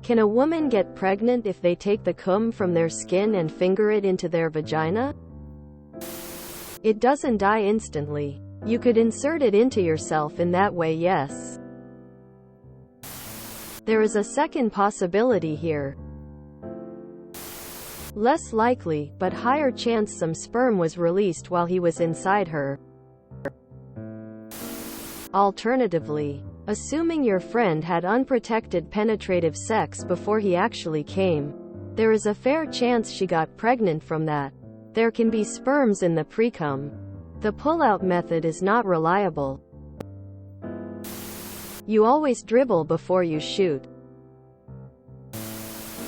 Can a woman get pregnant if they take the cum from their skin and finger it into their vagina? It doesn't die instantly. You could insert it into yourself in that way, yes. There is a second possibility here. Less likely, but higher chance some sperm was released while he was inside her. Alternatively, assuming your friend had unprotected penetrative sex before he actually came, there is a fair chance she got pregnant from that. There can be sperms in the precum. The pull-out method is not reliable. You always dribble before you shoot.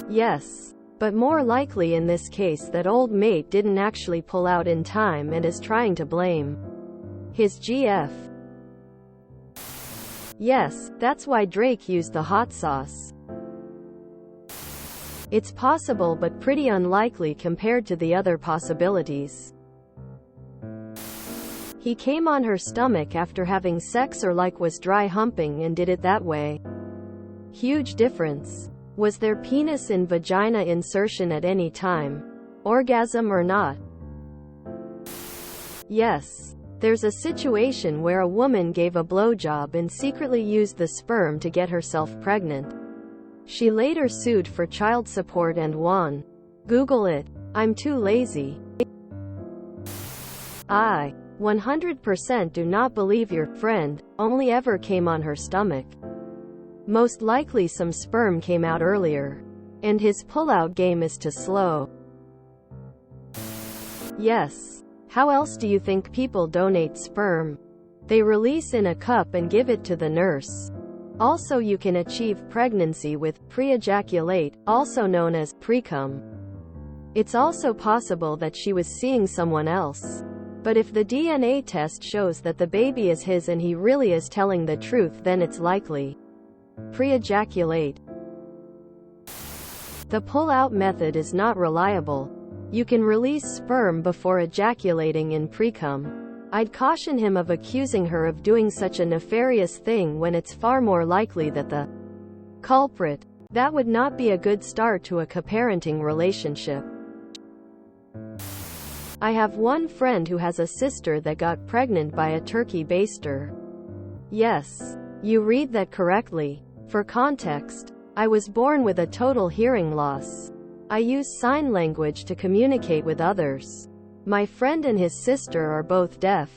Yes. But more likely in this case that old mate didn't actually pull out in time and is trying to blame his GF. Yes, that's why Drake used the hot sauce. It's possible but pretty unlikely compared to the other possibilities. He came on her stomach after having sex or like was dry humping and did it that way. Huge difference. Was there penis in vagina insertion at any time? Orgasm or not? Yes. There's a situation where a woman gave a blowjob and secretly used the sperm to get herself pregnant. She later sued for child support and won. Google it. I'm too lazy. I 100% do not believe your friend only ever came on her stomach. Most likely some sperm came out earlier. And his pull-out game is too slow. Yes. How else do you think people donate sperm? They release in a cup and give it to the nurse. Also, you can achieve pregnancy with pre-ejaculate, also known as precum. It's also possible that she was seeing someone else. But if the DNA test shows that the baby is his and he really is telling the truth, then it's likely pre-ejaculate. The pull-out method is not reliable. You can release sperm before ejaculating in precum. I'd caution him of accusing her of doing such a nefarious thing when it's far more likely that the culprit. That would not be a good start to a co-parenting relationship. I have one friend who has a sister that got pregnant by a turkey baster. Yes. You read that correctly. For context, I was born with a total hearing loss. I use sign language to communicate with others. My friend and his sister are both deaf,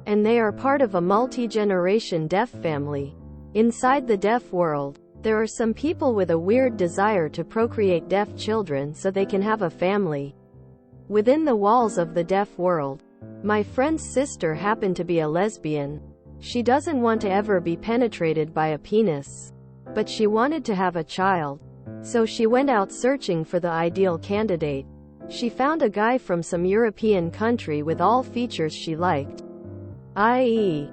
and they are part of a multi-generation deaf family. Inside the deaf world, there are some people with a weird desire to procreate deaf children so they can have a family. Within the walls of the deaf world, my friend's sister happened to be a lesbian. She doesn't want to ever be penetrated by a penis. But she wanted to have a child. So she went out searching for the ideal candidate. She found a guy from some European country with all features she liked. I.e.,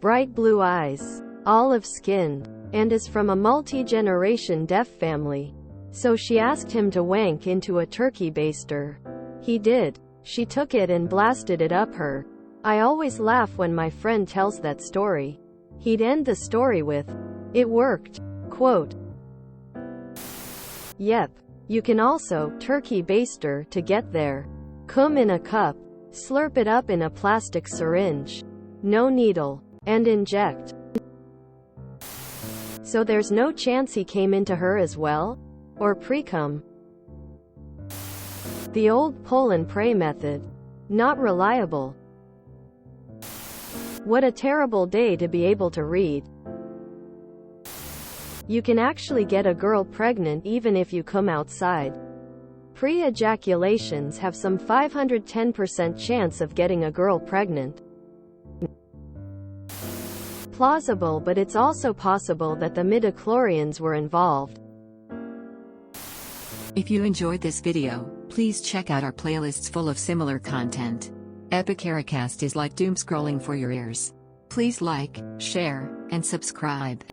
bright blue eyes, olive-skinned, and is from a multi-generation deaf family. So she asked him to wank into a turkey baster. He did. She took it and blasted it up her. I always laugh when my friend tells that story. He'd end the story with, "It worked." Quote. Yep. You can also turkey baster to get there. Cum in a cup. Slurp it up in a plastic syringe. No needle. And inject. So there's no chance he came into her as well? Or precum? The old pull and pray method. Not reliable. What a terrible day to be able to read. You can actually get a girl pregnant even if you come outside. Pre-ejaculations have some 510% chance of getting a girl pregnant. Plausible, but it's also possible that the midichlorians were involved. If you enjoyed this video, please check out our playlists full of similar content. Epicaricast is like doom scrolling for your ears. Please like, share, and subscribe.